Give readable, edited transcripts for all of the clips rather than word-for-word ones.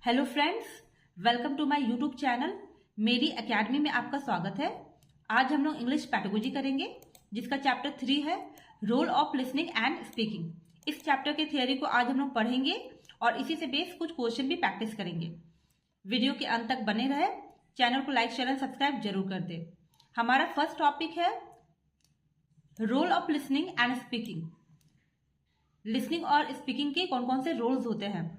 Hello friends, welcome to my YouTube channel. मेरी academy में आपका स्वागत है। आज हम लोग इंग्लिश पैडागोजी करेंगे, जिसका चैप्टर 3 है role of listening and speaking. इस चैप्टर के थियोरी को आज हम लोग पढ़ेंगे और इसी से बेस कुछ क्वेश्चन भी प्रैक्टिस करेंगे। वीडियो के अंत तक बने रहे। चैनल को लाइक शेयर एंड सब्सक्राइब जरूर कर दे। हमारा फर्स्ट टॉपिक है role of listening and speaking. Listening और स्पीकिंग के कौन कौन से रोल्स होते हैं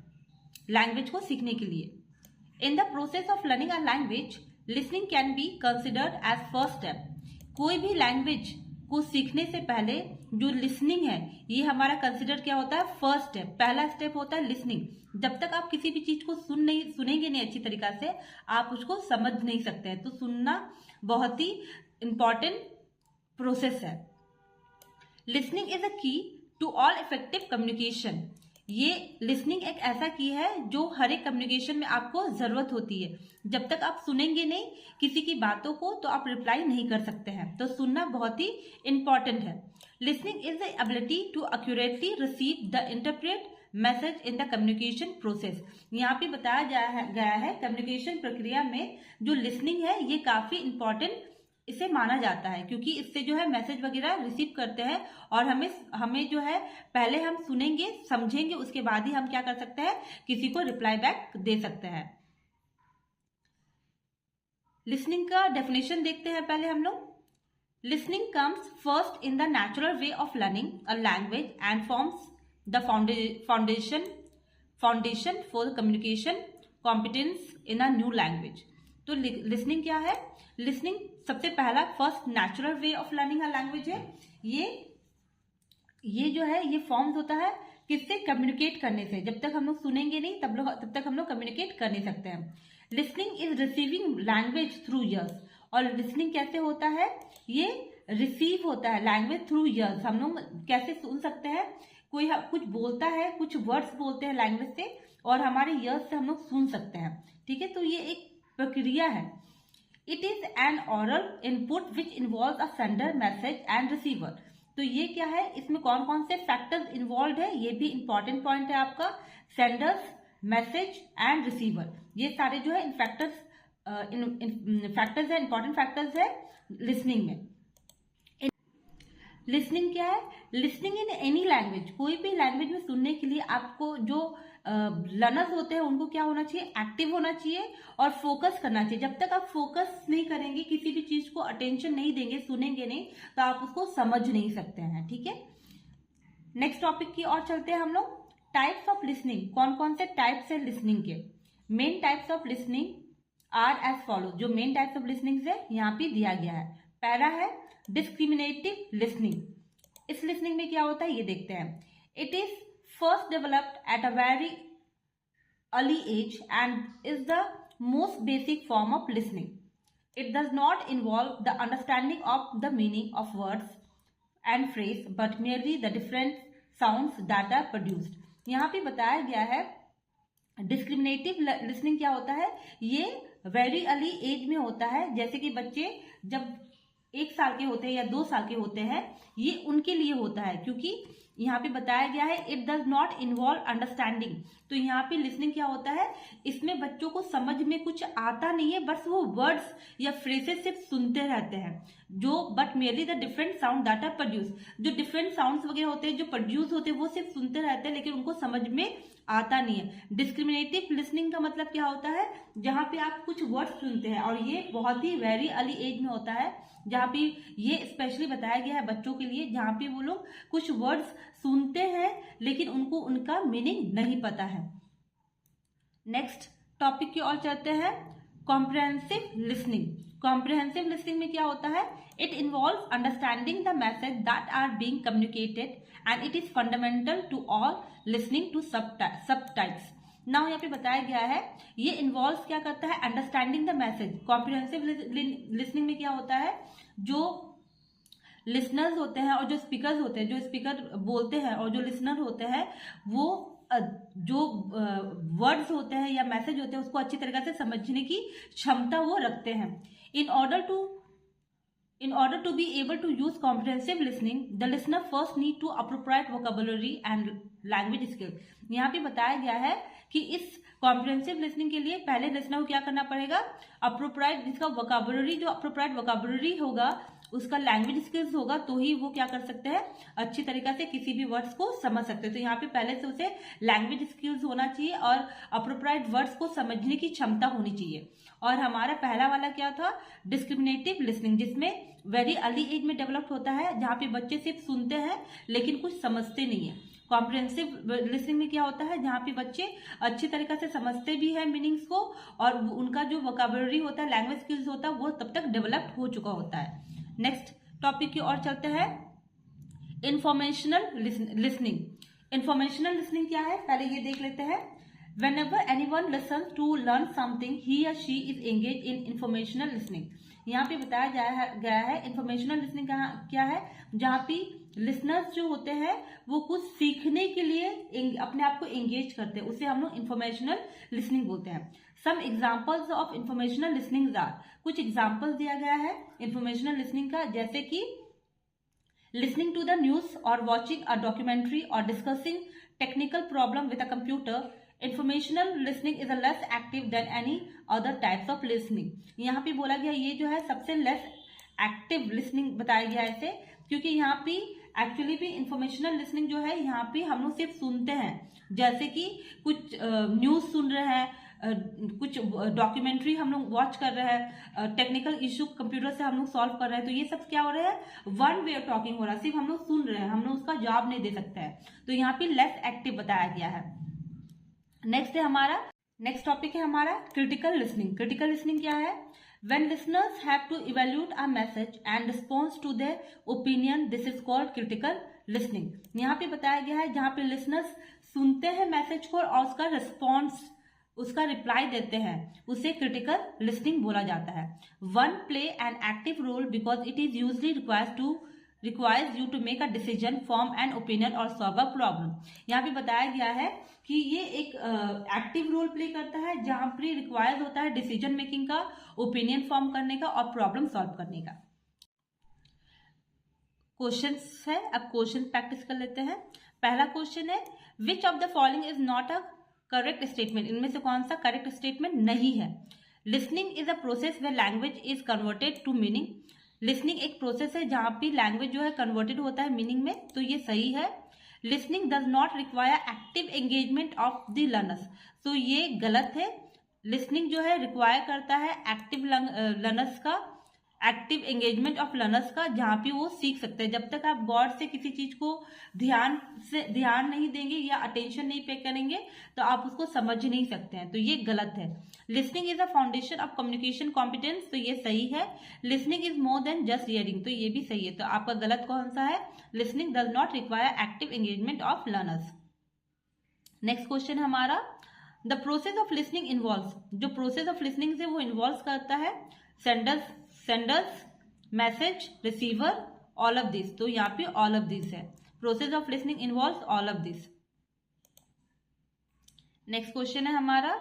लैंग्वेज को सीखने के लिए। In the process of learning a language, listening can be considered as first step. कोई भी लैंग्वेज को सीखने से पहले जो लिसनिंग है, ये हमारा कंसिडर क्या होता है, फर्स्ट स्टेप, पहला स्टेप होता है लिसनिंग। जब तक आप किसी भी चीज को सुनेंगे नहीं अच्छी तरीका से, आप उसको समझ नहीं सकते हैं। तो सुनना बहुत ही इंपॉर्टेंट प्रोसेस है। लिसनिंग इज अ की टू ऑल इफेक्टिव कम्युनिकेशन। ये लिसनिंग एक ऐसा की है जो हर एक कम्युनिकेशन में आपको जरूरत होती है। जब तक आप सुनेंगे नहीं किसी की बातों को, तो आप रिप्लाई नहीं कर सकते हैं। तो सुनना बहुत ही इंपॉर्टेंट है। Listening is the ability to accurately receive the interpret message in the communication process. यहाँ पे बताया गया है कम्युनिकेशन प्रक्रिया में जो लिसनिंग है ये काफी इंपॉर्टेंट इसे माना जाता है, क्योंकि इससे जो है मैसेज वगैरह रिसीव करते हैं और हमें जो है पहले हम सुनेंगे समझेंगे, उसके बाद ही हम क्या कर सकते हैं, किसी को रिप्लाई बैक दे सकते हैं। लिसनिंग का डेफिनेशन देखते हैं पहले हम लोग। Listening comes first in the natural way of learning a language and forms the foundation for communication competence in a new language. तो लिसनिंग क्या है? लिसनिंग सबसे पहला first natural way of learning a language है। ये जो है ये फॉर्म्स होता है किससे? कम्युनिकेट करने से। जब तक हम लोग सुनेंगे नहीं तब तक हम लोग कम्युनिकेट कर नहीं सकते हैं। Listening is receiving language through years. और लिसनिंग कैसे होता है? ये रिसीव होता है लैंग्वेज थ्रू ईयर्स। हम लोग कैसे सुन सकते हैं? कोई कुछ बोलता है, कुछ वर्ड्स बोलते हैं लैंग्वेज से, और हमारे ईयर्स से हम लोग सुन सकते हैं। ठीक है, तो ये एक प्रक्रिया है। It is an aural input which involve a sender, message and receiver. तो ये क्या है, इसमें कौन कौन से फैक्टर्स इन्वॉल्व है, ये भी इंपॉर्टेंट पॉइंट है आपका। सेंडर्स, मैसेज एंड रिसीवर, ये सारे जो है फैक्टर्स है, इंपॉर्टेंट फैक्टर्स है लिसनिंग में। लिसनिंग क्या है? लिसनिंग इन एनी लैंग्वेज, कोई भी लैंग्वेज में सुनने के लिए आपको जो लर्नर्स होते हैं उनको क्या होना चाहिए, एक्टिव होना चाहिए और फोकस करना चाहिए। जब तक आप फोकस नहीं करेंगे, किसी भी चीज को अटेंशन नहीं देंगे, सुनेंगे नहीं, तो आप उसको समझ नहीं सकते हैं। ठीक है, नेक्स्ट टॉपिक की ओर चलते हैं हम लोग। टाइप्स ऑफ लिसनिंग, कौन कौन से टाइप्स है लिसनिंग के? Main types of listening are as follow. जो मेन टाइप्स ऑफ लिसनिंग है यहाँ पे दिया गया है। पहला है डिस्क्रिमिनेटिव लिसनिंग। इस लिसनिंग में क्या होता है ये देखते हैं। It is first developed at a very early age and is the most basic form of listening. It does not involve the understanding of the meaning of words and phrase but merely the different sounds that are produced. यहाँ पे बताया गया है discriminative listening क्या होता है। ये very early as में होता है, जैसे कि बच्चे जब 1 साल के होते हैं या 2 साल के होते हैं, ये उनके लिए होता है, क्योंकि यहाँ पे बताया गया है it does not involve understanding. तो यहाँ पे लिसनिंग क्या होता है, इसमें बच्चों को समझ में कुछ आता नहीं है, बस वो वर्ड्स या फ्रेजेस सिर्फ सुनते रहते हैं, जो but merely the different sound that are produce. जो डिफरेंट साउंड्स वगैरह होते हैं जो प्रोड्यूस होते हैं वो सिर्फ सुनते रहते हैं, लेकिन उनको समझ में आता नहीं है। डिस्क्रिमिनेटिव लिसनिंग का मतलब क्या होता है, जहां पे आप कुछ वर्ड्स सुनते हैं, और ये बहुत ही वेरी अर्ली एज में होता है, जहां पे ये स्पेशली बताया गया है बच्चों के लिए, जहां पे वो लोग कुछ वर्ड्स सुनते हैं लेकिन उनको उनका मीनिंग नहीं पता है। नेक्स्ट टॉपिक की ओर चलते हैं, कॉम्प्रिहेंसिव लिसनिंग। कॉम्प्रिहेंसिव लिसनिंग में क्या होता है? It involve understanding the message that are being communicated and it is fundamental to all listening to subtypes. Now यहाँ पे बताया गया है ये इन्वॉल्व क्या करता है, understanding the message. Comprehensive listening में क्या होता है, जो लिसनर्स होते हैं और जो स्पीकर्स होते हैं, जो स्पीकर बोलते हैं और जो लिसनर होते हैं, वो जो वर्ड्स होते हैं या मैसेज होते हैं उसको अच्छी तरीके से समझने की क्षमता वो रखते हैं। इन order to be able to use comprehensive listening, the listener first need to appropriate vocabulary and language skills. यहाँ पे बताया गया है कि इस कॉम्प्रिहेंसिव लिसनिंग के लिए पहले लिसनर को क्या करना पड़ेगा, अप्रोप्राइट जिसका वोकैबुलरी, जो अप्रोप्राइट वोकैबुलरी होगा उसका लैंग्वेज स्किल्स होगा, तो ही वो क्या कर सकते हैं, अच्छी तरीके से किसी भी वर्ड्स को समझ सकते हैं। तो यहाँ पे पहले से उसे लैंग्वेज स्किल्स होना चाहिए और अप्रोप्राइट वर्ड्स को समझने की क्षमता होनी चाहिए। और हमारा पहला वाला क्या था, डिस्क्रिमिनेटिव लिसनिंग, जिसमें वेरी अर्ली एज में डेवलप होता है, जहाँ पे बच्चे सिर्फ सुनते हैं लेकिन कुछ समझते नहीं है। कॉम्प्रिहेंसिव लिसनिंग में क्या होता है, जहाँ पे बच्चे अच्छी तरीके से समझते भी हैं मीनिंग्स को, और उनका जो वोकैबुलरी होता है, लैंग्वेज स्किल्स होता है, वो तब तक डेवलप हो चुका होता है। नेक्स्ट टॉपिक की ओर चलते हैं, इंफॉर्मेशनल लिसनिंग। इंफॉर्मेशनल लिसनिंग क्या है, पहले ये देख लेते हैं। Whenever anyone listens to learn something, he or she is engaged in informational listening. यहाँ पे बताया गया है इंफॉर्मेशनल लिसनिंग क्या है, जहाँ पे लिसनर्स जो होते हैं वो कुछ सीखने के लिए अपने आप को एंगेज करते हैं, उसे हम लोग इंफॉर्मेशनल लिसनिंग बोलते हैं। Some examples of informational listening are, कुछ एग्जाम्पल्स दिया गया है इंफॉर्मेशनल लिसनिंग का, जैसे कि listening to the news or watching a documentary or discussing technical problem with a computer. Informational listening is a less active than any other types of listening. यहाँ पे बोला गया ये जो है सबसे लेस एक्टिव लिसनिंग बताया गया है इसे, क्योंकि यहाँ पे एक्चुअली भी इंफॉर्मेशनल लिसनिंग जो है यहाँ पे हम लोग सिर्फ सुनते हैं, जैसे कि कुछ न्यूज सुन रहे हैं, कुछ डॉक्यूमेंट्री हम लोग वॉच कर रहे हैं, टेक्निकल इशू कंप्यूटर से हम लोग सॉल्व कर रहे हैं, तो ये सब क्या हो रहा है, वन वे ऑफ टॉकिंग हो रहा है, सिर्फ हम लोग सुन रहे हैं, हम लोग उसका जवाब नहीं दे सकते हैं, तो यहाँ पे लेस एक्टिव बताया गया है। नेक्स्ट है हमारा, नेक्स्ट टॉपिक है हमारा क्रिटिकल लिसनिंग। क्रिटिकल लिसनिंग क्या है, when listeners have to evaluate a message and respond to their opinion, this is called critical listening. यहाँ पे बताया गया है जहाँ पे लिसनर्स सुनते हैं मैसेज को और उसका रिस्पॉन्स, उसका रिप्लाई देते हैं, उसे क्रिटिकल लिसनिंग बोला जाता है। One play an active role because it is usually requires you to make a decision, form an opinion और solve a problem. यहाँ पे बताया गया है कि ये एक एक्टिव रोल प्ले करता है जहाँ पे रिक्वायर्ड होता है डिसीजन मेकिंग का, ओपिनियन फॉर्म करने का और प्रॉब्लम सॉल्व करने का। क्वेश्चंस है, अब क्वेश्चन प्रैक्टिस कर लेते हैं। पहला क्वेश्चन है, which of the following is not a correct statement, इनमें से कौन सा करेक्ट स्टेटमेंट नहीं है। Listening is a process where language is converted to meaning. Listening एक प्रोसेस है जहां पे लैंग्वेज जो है कन्वर्टेड होता है मीनिंग में, तो ये सही है। Listening does not require active engagement of the learners, तो ये गलत है। लिसनिंग जो है रिक्वायर करता है एक्टिव लर्नर्स का, एक्टिव एंगेजमेंट ऑफ लर्नर्स का, जहां पे वो सीख सकते हैं। जब तक आप गौर से किसी चीज को ध्यान नहीं देंगे या अटेंशन नहीं पे करेंगे तो आप उसको समझ नहीं सकते हैं, तो ये गलत है। Listening is a foundation of communication competence, तो ये सही है। Listening is more than just hearing, तो ये भी सही है। तो आपका गलत कौन सा है, listening does not require active engagement of learners. Next question हमारा, the process of listening involves, जो प्रोसेस ऑफ लिसनिंग से वो इन्वॉल्व करता है senders, message, receiver, all of this, तो यहाँ पे ऑल ऑफ दिस है। Process of listening involves all of this. Next question है हमारा,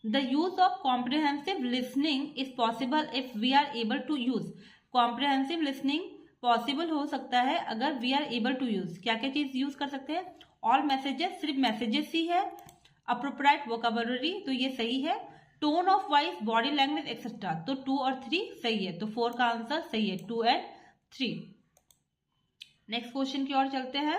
the use of comprehensive listening is possible if we are able to use. Comprehensive listening possible हो सकता है अगर we are able to use, क्या क्या चीज यूज कर सकते हैं, ऑल मैसेजेस, सिर्फ मैसेजेस ही है, अप्रोप्राइट वोकैबुलरी, तो ये सही है, tone of voice, body language etcetera, तो 2 और 3 सही है, तो 4 का आंसर सही है, 2 and 3। नेक्स्ट क्वेश्चन की ओर चलते हैं।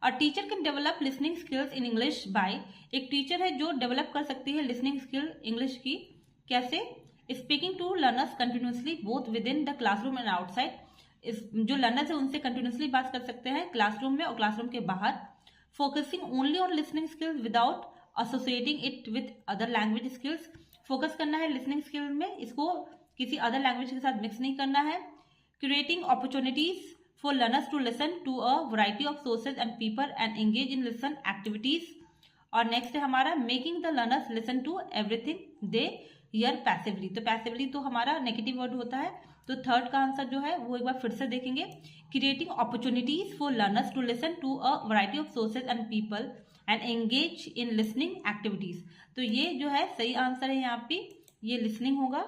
A teacher can develop listening skills in English by, एक टीचर है जो डेवलप कर सकती है लिसनिंग स्किल इंग्लिश की, कैसे, speaking to learners continuously both with in the classroom and outside, जो लर्नर्स है उनसे कंटिन्यूसली बात कर सकते हैं क्लासरूम में और क्लासरूम के बाहर। Focusing only on listening skills without associating it with other language skills, focus करना है लिसनिंग स्किल्स में, इसको किसी अदर लैंग्वेज के साथ मिक्स नहीं करना है। Creating opportunities for learners to listen to a variety of sources and people and engage in listen activities. और नेक्स्ट है हमारा, making the learners listen to everything they hear passively, तो passively तो हमारा नेगेटिव वर्ड होता है, तो third का आंसर जो है वो एक बार फिर से देखेंगे, creating opportunities for learners to listen to a variety of sources and people and engage in listening activities, तो ये जो है सही आंसर है, यहाँ पे ये लिसनिंग होगा।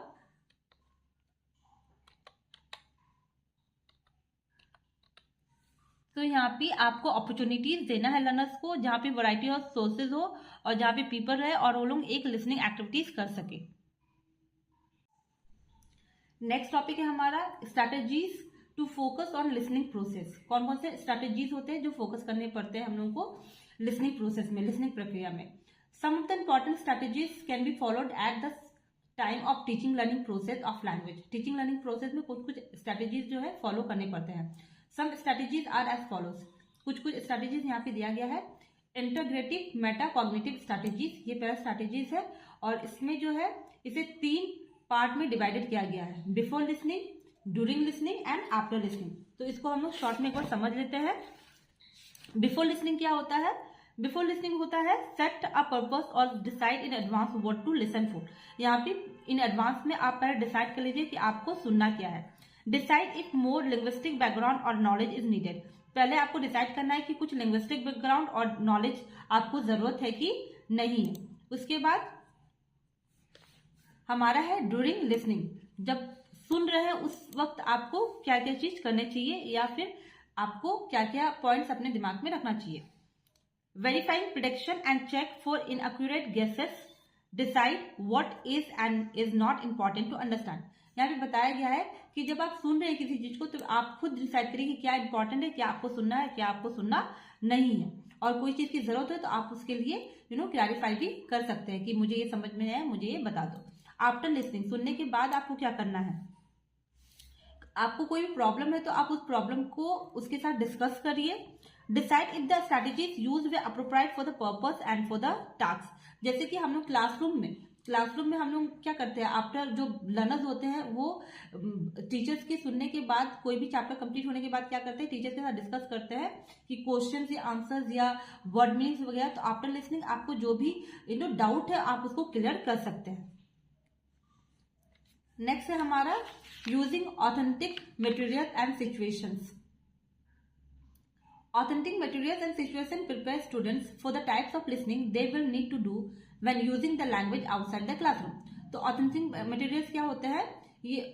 तो यहाँ पे आपको अपॉर्चुनिटीज देना है लर्नर्स को, जहाँ पे वैरायटी ऑफ सोर्सेज हो और जहाँ पे पीपल रहे और वो लोग एक लिसनिंग एक्टिविटीज कर सके। नेक्स्ट टॉपिक है हमारा strategies to focus on listening process. कौन कौन से स्ट्रैटेजीज होते हैं जो फोकस करने पड़ते हैं हम लोगों को लिसनिंग प्रोसेस में, लिसनिंग प्रक्रिया में। Some of the important strategies can be followed at the time of teaching learning process of language. Teaching learning process में कुछ कुछ स्ट्रैटेजीज जो है फॉलो करने पड़ते हैं। सम स्ट्रैटेजीज आर एज फॉलोज। कुछ कुछ स्ट्रैटेजीज यहाँ पे दिया गया है। इंटीग्रेटिव मेटा कॉग्निटिव स्ट्रैटेजीज, ये पहला स्ट्रैटेजीज है और इसमें जो है इसे 3 पार्ट में डिवाइडेड किया गया है, before listening, during listening and after listening. तो इसको हम लोग शॉर्ट में एक बार समझ लेते हैं। बिफोर लिसनिंग क्या होता है? बिफोर लिसनिंग होता है सेट अ पर्पस और decide in advance what to listen for. यहाँ पे इन एडवांस में आप पहले डिसाइड कर लीजिए कि आपको सुनना क्या है। Decide if more linguistic background और नॉलेज इज नीडेड। पहले आपको डिसाइड करना है कि कुछ लिंग्विस्टिक बैकग्राउंड और नॉलेज आपको जरूरत है कि नहीं है। उसके बाद हमारा है ड्यूरिंग लिसनिंग। जब सुन रहे हैं उस वक्त आपको क्या क्या चीज करनी चाहिए या फिर आपको क्या क्या पॉइंट्स अपने दिमाग में रखना चाहिए। Verifying prediction and check for inaccurate guesses. Decide what is and is not important to understand. यहाँ पे बताया गया है कि जब आप सुन रहे हैं किसी चीज को तो आप खुद डिसाइड करिए कि क्या इंपॉर्टेंट है, क्या आपको सुनना है, क्या आपको सुनना नहीं है। और कोई चीज की जरूरत है तो आप उसके लिए क्लैरिफाई भी कर सकते हैं कि मुझे ये समझ में आया, मुझे ये बता दो। आफ्टर लिसनिंग, सुनने के बाद आपको क्या करना है? आपको कोई भी प्रॉब्लम है तो आप उस प्रॉब्लम को उसके साथ डिस्कस करिए। Decide if the strategies use way appropriate for the purpose and for the task. जैसे कि हम लोग क्लासरूम में हम लोग क्या करते हैं, आफ्टर जो लर्नर्स होते हैं वो टीचर्स के सुनने के बाद, कोई भी चैप्टर कंप्लीट होने के बाद क्या करते हैं, टीचर्स के साथ डिस्कस करते हैं कि क्वेश्चन या आंसर्स या वर्ड मीनिंग्स वगैरह। तो आफ्टर लिसनिंग आपको जो भी डाउट है आप उसको क्लियर कर सकते हैं। नेक्स्ट है हमारा using authentic material and situations. Authentic materials and situation prepare students for the types of listening they will need to do when using the language outside the classroom. तो authentic materials क्या होते हैं? ये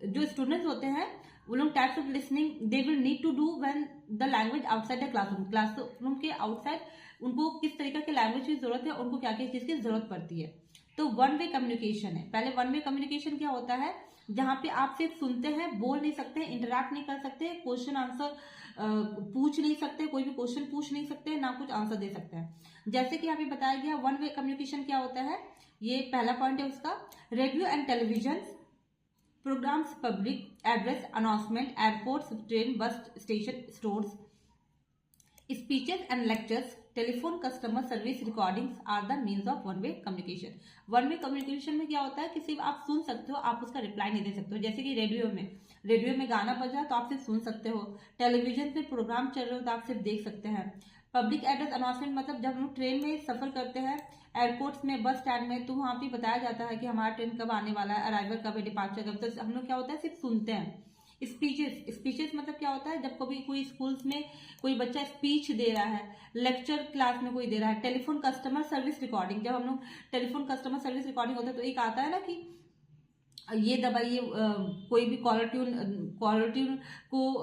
जो students होते हैं वो लोग types of listening they will need to do when the language outside the classroom. Classroom के आउटसाइड उनको किस तरीके के लैंग्वेज की जरूरत है, उनको क्या क्या चीज की जरूरत पड़ती है। तो वन वे कम्युनिकेशन है। पहले वन वे कम्युनिकेशन क्या होता है? जहां पे आप सिर्फ सुनते हैं, बोल नहीं सकते, इंटरैक्ट नहीं कर सकते, क्वेश्चन आंसर पूछ नहीं सकते, कोई भी क्वेश्चन पूछ नहीं सकते, ना कुछ आंसर दे सकते हैं। जैसे कि यहाँ पे बताया गया वन वे कम्युनिकेशन क्या होता है, ये पहला पॉइंट है उसका। Radio and television programmes, public address announcement, airports, train, bus station, stores, speeches and lectures, telephone customer service recordings are the means of one way communication. One way communication में क्या होता है कि सिर्फ आप सुन सकते हो, आप उसका रिप्लाई नहीं दे सकते हो। जैसे कि रेडियो में गाना बज रहा है तो आप सिर्फ सुन सकते हो। टेलीविजन पे प्रोग्राम चल रहे हो तो आप सिर्फ देख सकते हैं। पब्लिक एड्रेस अनाउंसमेंट मतलब जब हम ट्रेन में सफर करते हैं, एयरपोर्ट्स में, बस स्टैंड में, तो वहां पे बताया जाता है कि हमारा ट्रेन कब आने वाला है, अराइवल कब है, डिपार्चर कब। तो हम लोग क्या होता है सिर्फ सुनते हैं। स्पीचेस मतलब क्या होता है, जब कभी कोई स्कूल्स में कोई बच्चा स्पीच दे रहा है, लेक्चर क्लास में कोई दे रहा है। टेलीफोन कस्टमर सर्विस रिकॉर्डिंग, जब हम लोग टेलीफोन कस्टमर सर्विस रिकॉर्डिंग होता है तो एक आता है ना कि ये दबाइए, कोई भी कॉलर ट्यून को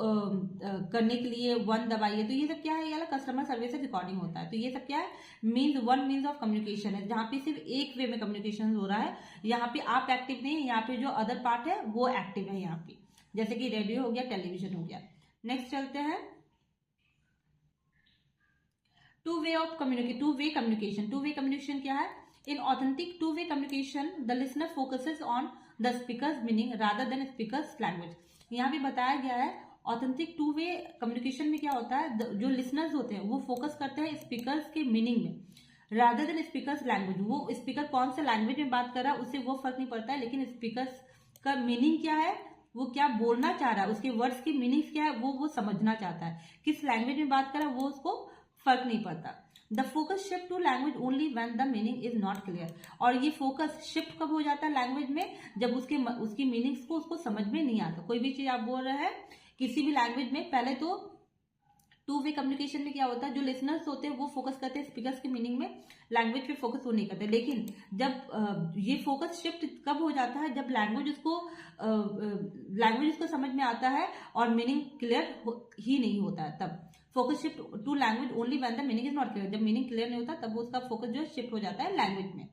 करने के लिए 1 दबाइए। तो ये सब क्या है, ये कस्टमर सर्विस रिकॉर्डिंग होता है। तो ये सब क्या है, मीन्स ऑफ कम्युनिकेशन है, जहाँ पे सिर्फ एक वे में कम्युनिकेशन हो रहा है। यहाँ पे आप एक्टिव नहीं है, यहाँ पे जो अदर पार्ट है वो एक्टिव है यहाँ पे, जैसे कि रेडियो हो गया, टेलीविजन हो गया। नेक्स्ट चलते हैं two way communication. Two way communication क्या है? In authentic two way communication the listener focuses on the speaker's meaning rather than speaker's language. यहाँ पे बताया गया है ऑथेंटिक टू वे कम्युनिकेशन में क्या होता है, जो लिसनर्स होते हैं वो फोकस करते हैं स्पीकर्स के मीनिंग में रादर देन स्पीकर्स लैंग्वेज। वो स्पीकर कौन से लैंग्वेज में बात कर रहा है उससे वो फर्क नहीं पड़ता है, लेकिन स्पीकर्स का मीनिंग क्या है, वो क्या बोलना चाह रहा है, उसके वर्ड्स की मीनिंग्स क्या है, वो समझना चाहता है। किस लैंग्वेज में बात कर रहा है वो उसको फर्क नहीं पड़ता। The focus shift to language only when the meaning is not clear. और ये फोकस शिफ्ट कब हो जाता है लैंग्वेज में, जब उसकी मीनिंग्स को उसको समझ में नहीं आता। कोई भी चीज आप बोल रहे हैं किसी भी लैंग्वेज में, पहले तो टू वे कम्युनिकेशन में क्या होता है, जो लिसनर्स होते हैं वो फोकस करते हैं स्पीकर्स के मीनिंग में, लैंग्वेज पे फोकस वो नहीं करते। लेकिन जब ये फोकस शिफ्ट कब हो जाता है, जब लैंग्वेज उसको समझ में आता है और मीनिंग क्लियर ही नहीं होता है, तब focus shift to language only when the meaning is not clear. जब मीनिंग क्लियर नहीं होता तब उसका फोकस जो है शिफ्ट हो जाता है लैंग्वेज में।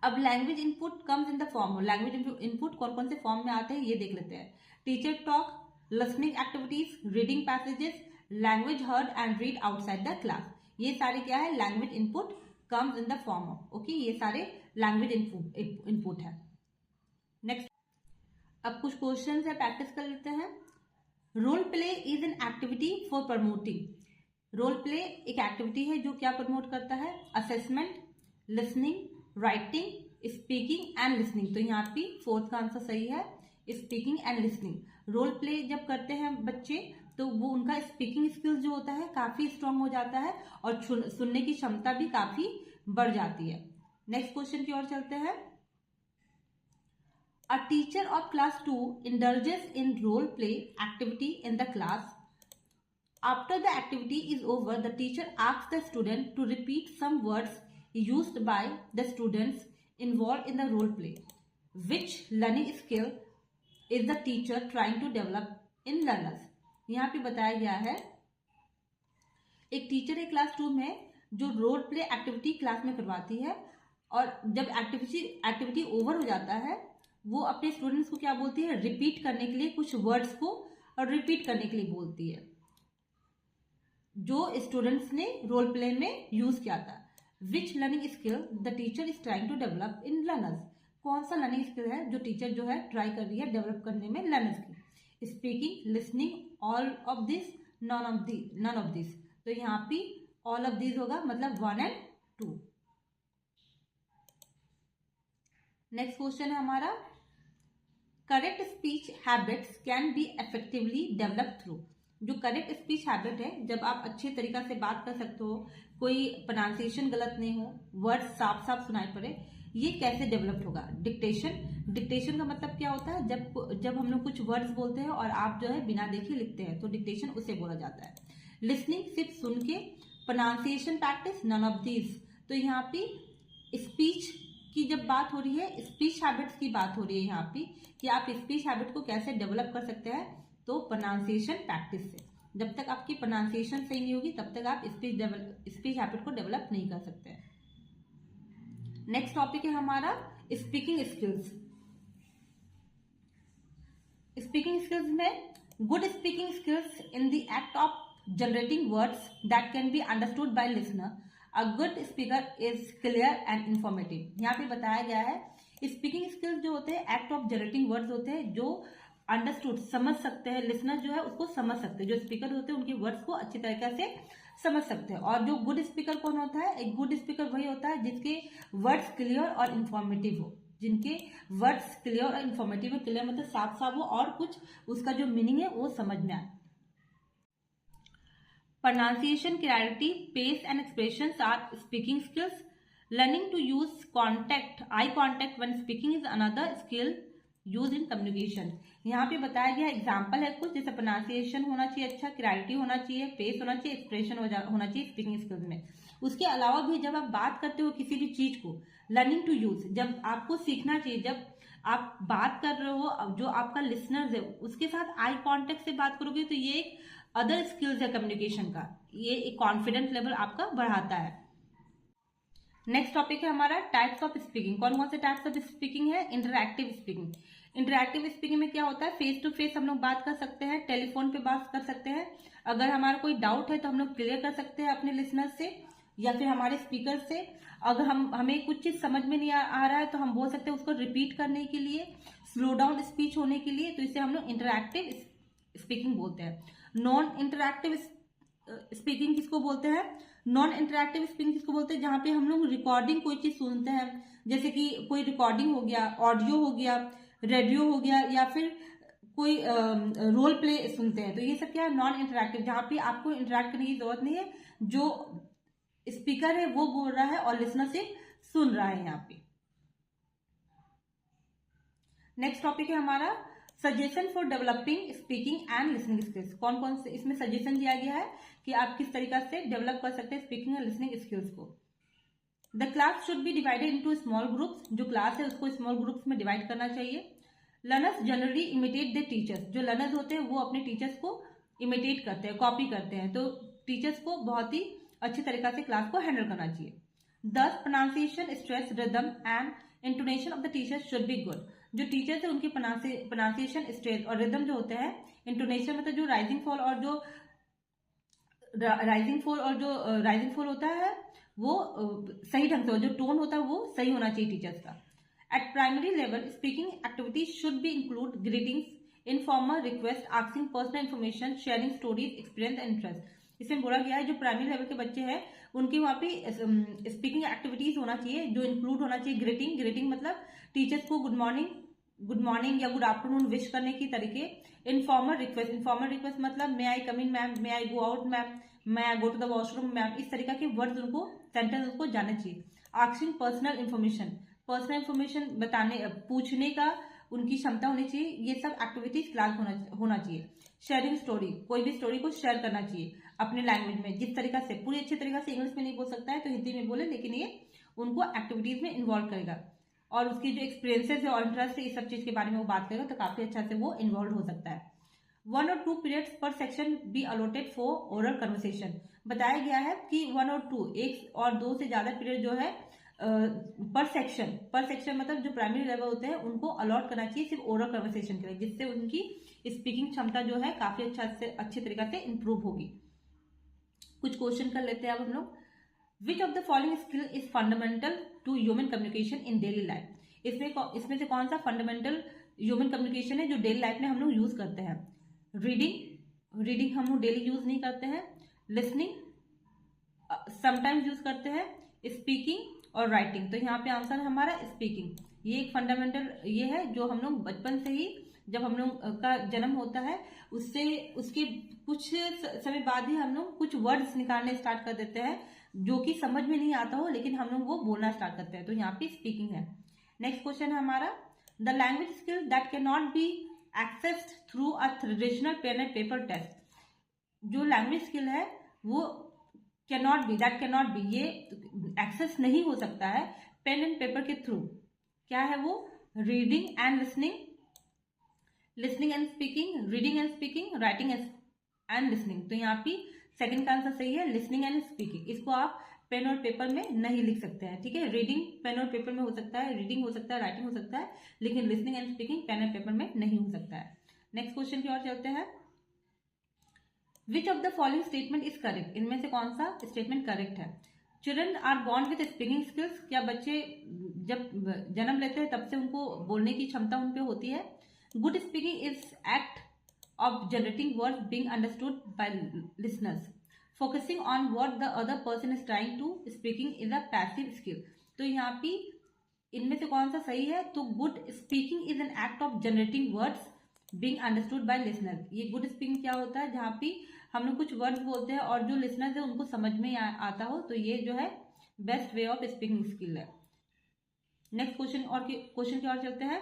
अब language input comes in the form, language input कौन कौन से फॉर्म में आते हैं ये देख लेते हैं। Teacher talk, listening activities, reading passages, language heard and read outside the class, ये सारे क्या है, language input comes in the form of, okay, ये सारे लैंग्वेज इनपुट है। नेक्स्ट, अब कुछ क्वेश्चन है, प्रैक्टिस कर लेते हैं। Role play is an activity for promoting. Role play एक एक्टिविटी है जो क्या प्रमोट करता है, assessment, listening, writing, speaking and listening. तो यहाँ पे फोर्थ का आंसर सही है, speaking and listening. Role play जब करते हैं बच्चे तो वो उनका स्पीकिंग स्किल्स जो होता है काफी स्ट्रांग हो जाता है और सुनने की क्षमता भी काफी बढ़ जाती है। नेक्स्ट क्वेश्चन की ओर चलते हैं। A teacher of class 2 indulges in role play activity in the class. After the activity is over, the teacher asks the student to repeat some words used by the students involved in the role play. Which learning skill is the teacher trying to develop in learners? यहाँ पे बताया गया है एक teacher है class 2 में जो role play activity class में करवाती है, और जब एक्टिविटी ओवर हो जाता है वो अपने स्टूडेंट्स को क्या बोलती है, रिपीट करने के लिए कुछ वर्ड्स को और रिपीट करने के लिए बोलती है जो स्टूडेंट्स ने रोल प्ले में यूज किया था। Which learning skill the teacher is trying to develop in learners, कौन सा लर्निंग स्किल है जो टीचर जो है ट्राई कर रही है डेवलप करने में लर्नर्स की। Speaking, listening, all of this, none of this. तो यहाँ पे ऑल ऑफ दिस होगा, मतलब 1 and 2। नेक्स्ट क्वेश्चन है हमारा, correct speech habits can be effectively develop through. जो करेक्ट स्पीच हैबिट है, जब आप अच्छे तरीका से बात कर सकते हो, कोई प्रोनाउंसिएशन गलत नहीं हो, वर्ड साफ साफ सुनाई पड़े, ये कैसे डेवलप होगा। डिक्टेशन का मतलब क्या होता है, जब हम लोग कुछ वर्ड्स बोलते हैं और आप जो है बिना देखे लिखते हैं तो डिक्टेशन उसे बोला जाता है। लिसनिंग सिर्फ सुन के, pronunciation practice, none of these. तो यहाँ पे स्पीच की जब बात हो रही है, स्पीच हैबिट्स की बात हो रही है यहाँ पे कि आप स्पीच हैबिट को कैसे डेवलप कर सकते हैं, तो प्रोनाउंसिएशन प्रैक्टिस से। जब तक आपकी प्रोनाउंसिएशन सही नहीं होगी तब तक आप स्पीच हैबिट को डेवलप नहीं कर सकते हैं। नेक्स्ट टॉपिक है हमारा स्पीकिंग स्किल्स। स्पीकिंग स्किल्स में good speaking skills in the act of generating words that can be understood by listener. A good speaker is clear and informative. यहाँ पे बताया गया है स्पीकिंग स्किल्स जो होते हैं एक्ट ऑफ जनरेटिंग वर्ड्स होते हैं जो अंडरस्टूड समझ सकते हैं, लिसनर जो है उसको समझ सकते हैं, जो स्पीकर होते हैं उनके वर्ड्स को अच्छी तरीके से समझ सकते हैं। और जो गुड स्पीकर कौन होता है, एक गुड स्पीकर वही होता है जिसके वर्ड्स क्लियर और इंफॉर्मेटिव हो, जिनके वर्ड्स क्लियर और इंफॉर्मेटिव हो। क्लियर मतलब साफ साफ हो और कुछ उसका जो मीनिंग है वो समझ में आए। Pronunciation, clarity, pace and expressions are speaking skills. Learning to use eye contact when speaking is another skill used in communication. यहाँ पे बताया गया एग्जाम्पल है कुछ, जैसे प्रोनाउंसिएशन होना चाहिए अच्छा, क्लैरिटी होना चाहिए, पेस होना चाहिए, एक्सप्रेशन होना चाहिए स्पीकिंग स्किल्स में। उसके अलावा भी जब आप बात करते हो किसी भी चीज को, लर्निंग टू यूज, जब आपको सीखना चाहिए, जब आप बात कर रहे हो जो आपका लिसनर्स है उसके साथ आई कॉन्टेक्ट से बात करोगे तो ये एक अदर स्किल्स है कम्युनिकेशन का, ये एक कॉन्फिडेंस लेवल आपका बढ़ाता है। नेक्स्ट टॉपिक है हमारा टाइप्स ऑफ स्पीकिंग। कौन कौन से टाइप्स ऑफ स्पीकिंग है, इंटरैक्टिव स्पीकिंग। इंटरैक्टिव स्पीकिंग में क्या होता है, फेस टू फेस हम लोग बात कर सकते हैं, टेलीफोन पे बात कर सकते हैं, अगर हमारा कोई डाउट है तो हम लोग क्लियर कर सकते हैं अपने लिसनर से या फिर हमारे स्पीकर से। अगर हमें कुछ चीज समझ में नहीं आ रहा है तो हम बोल सकते हैं उसको रिपीट करने के लिए, स्लो डाउन स्पीच होने के लिए, तो इसे हम लोग इंटरैक्टिव स्पीकिंग बोलते हैं। नॉन इंटरैक्टिव स्पीकिंग किसको बोलते हैं, नॉन इंटरैक्टिव स्पीकिंग किसको बोलते हैं, जहां पे हम लोग रिकॉर्डिंग कोई चीज सुनते हैं, जैसे कि कोई रिकॉर्डिंग हो गया, ऑडियो हो गया, रेडियो हो गया, या फिर कोई रोल प्ले सुनते हैं, तो ये सब क्या है, नॉन इंटरैक्टिव, जहां पे आपको इंटरैक्ट करने की जरूरत नहीं है, जो स्पीकर है वो बोल रहा है और लिसनर सिर्फ सुन रहा है यहाँ पे। नेक्स्ट टॉपिक है हमारा suggestion for developing speaking and listening skills, कौन कौन से इसमें सजेशन दिया गया है कि आप किस तरीका से डेवलप कर सकते हैं स्पीकिंग एंड लिसनिंग स्किल्स को। The class should be divided into small groups, जो क्लास है उसको स्मॉल ग्रुप्स में डिवाइड करना चाहिए। Learners generally imitate the teachers, जो लर्नर्स होते हैं वो अपने टीचर्स को इमिटेट करते हैं, कॉपी करते हैं, तो टीचर्स को बहुत ही अच्छी तरीका से क्लास को हैंडल करना चाहिए। दस pronunciation, stress, rhythm and intonation of the teachers should be good, जो टीचर्स है उनकी प्रोनाउंसिएशन, स्ट्रेस और रिदम जो होते हैं, इंटोनेशन मतलब जो राइजिंग फॉल और जो राइजिंग फॉल होता है वो सही ढंग से, और जो टोन होता है वो सही होना चाहिए टीचर्स का। Eight primary level speaking activities should be include greetings, informal request, asking personal information, sharing stories, experience and interest. इसमें बोला गया है जो प्राइमरी लेवल के बच्चे हैं उनके वहाँ पे स्पीकिंग एक्टिविटीज होना चाहिए, जो इंक्लूड होना चाहिए ग्रीटिंग मतलब टीचर्स को गुड मॉर्निंग या गुड आफ्टरनून विश करने की तरीके। इनफॉर्मल रिक्वेस्ट मतलब may I come in ma'am, may I go out ma'am, may I go to the washroom ma'am, इस तरीका के वर्ड्स उनको, सेंटेंस उनको जानना चाहिए। आस्किंग पर्सनल इन्फॉर्मेशन बताने पूछने का उनकी क्षमता होनी चाहिए। ये सब एक्टिविटीज क्लास होना चाहिए। शेयरिंग स्टोरी, कोई भी स्टोरी को शेयर करना चाहिए अपने लैंग्वेज में, जिस तरीका से पूरी अच्छी तरीका से इंग्लिश में नहीं बोल सकता है तो हिंदी में बोले, लेकिन ये उनको एक्टिविटीज में इन्वॉल्व करेगा और उसकी जो एक्सपीरियंसेस है और इंटरेस्ट है इस सब चीज के बारे में वो बात करेगा तो काफी अच्छा से वो इन्वॉल्व हो सकता है। 1 और 2 पीरियड्स पर section be allotted for oral conversation, बताया गया है कि 1 और 2, 1 और 2 से ज्यादा पीरियड जो है पर सेक्शन मतलब जो प्राइमरी लेवल होते हैं उनको अलॉट करना चाहिए सिर्फ ओरल कन्वर्सेशन के लिए, जिससे उनकी स्पीकिंग क्षमता जो है काफी अच्छी तरीका से इंप्रूव होगी। कुछ क्वेश्चन कर लेते हैं अब हम लोग। Which of the following skill is fundamental to human communication in daily life, इसमें से कौन सा फंडामेंटल ह्यूमन कम्युनिकेशन है जो डेली लाइफ में हम लोग यूज करते हैं। रीडिंग हम लोग डेली यूज नहीं करते हैं। लिसनिंग समटाइम्स यूज करते हैं। स्पीकिंग और राइटिंग, तो यहाँ पे आंसर है हमारा स्पीकिंग। ये एक फंडामेंटल ये है जो हम लोग बचपन से ही, जब हम लोग का जन्म होता है उसके कुछ समय बाद ही हम लोग कुछ वर्ड्स निकालने स्टार्ट कर देते हैं जो कि समझ में नहीं आता हो, लेकिन हम लोग वो बोलना स्टार्ट करते हैं, तो यहाँ पे स्पीकिंग है। नेक्स्ट क्वेश्चन है हमारा, the language skill that can not be assessed through a traditional pen and paper test, जो लैंग्वेज स्किल है वो कैनॉट बी, ये एक्सेस नहीं हो सकता है पेन एंड पेपर के थ्रू। क्या है वो? Reading and listening and speaking, reading and speaking, writing and listening. तो यहाँ पे सेकंड का आंसर सही है, लिसनिंग एंड स्पीकिंग। इसको आप पेन और पेपर में नहीं लिख सकते हैं, ठीक है। रीडिंग पेन और पेपर में हो सकता है, रीडिंग हो सकता है, राइटिंग हो सकता है, लेकिन listening and speaking pen and paper में नहीं हो सकता है। नेक्स्ट क्वेश्चन की ओर चलते हैं। Which of the following statement is correct, इनमें से कौन सा स्टेटमेंट करेक्ट है। Children are born with speaking skills, क्या बच्चे जब जन्म लेते हैं तब से उनको बोलने की क्षमता उन पे होती है। Good speaking is act of generating words being understood by listeners, focusing on what the other person is trying to speaking is a passive skill. तो यहाँ पे इनमें से कौन सा सही है, तो good speaking is an act of generating words being understood bye listener. ये गुड स्पीकिंग क्या होता है, जहाँ पे हम लोग कुछ वर्ड्स बोलते हैं और जो लिसनर्स है उनको समझ में आता हो, तो ये जो है best way of speaking skill है। नेक्स्ट क्वेश्चन की ओर चलते हैं।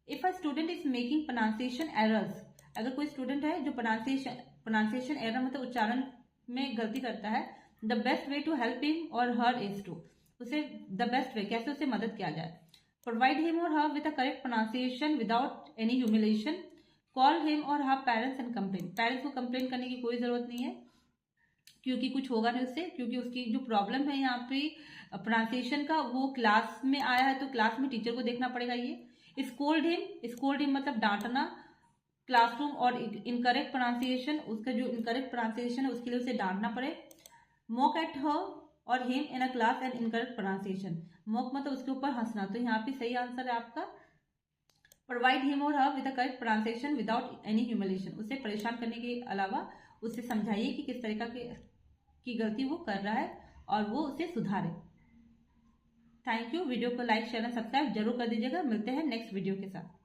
If a student is making pronunciation errors, अगर कोई स्टूडेंट है जो प्रोनाउंसिएशन एरर मतलब उच्चारण में गलती करता है, the best way to help him or her is to, उसे द बेस्ट वे कैसे उसे मदद किया जाए। Provide him or her with a correct pronunciation without any humiliation, call him or her parents and complain. Parents को complain करने की कोई जरूरत नहीं है क्योंकि कुछ होगा नहीं उससे, क्योंकि उसकी जो प्रॉब्लम है यहाँ पे प्रोनाउंसिएशन का वो क्लास में आया है, तो क्लास में टीचर को देखना पड़ेगा। ये स्कोल्ड हिम मतलब डांटना, क्लासरूम और इनकरेक्ट प्रोनाउंसिएशन, उसका जो इनकरेक्ट प्रोनाउंसिएशन है उसके लिए उसे डांटना पड़े। मॉक एट हर और him in a class and incorrect pronunciation, mock मतलब उसके ऊपर हंसना, तो यहाँ पे सही आंसर है आपका provide him or her with the correct pronunciation without any humiliation. उसे परेशान करने के अलावा उसे समझाइए कि किस तरीका की गलती वो कर रहा है और वो उसे सुधारे। Thank you. वीडियो को लाइक शेयर एंड सब्सक्राइब जरूर कर दीजिएगा। मिलते हैं नेक्स्ट वीडियो के साथ।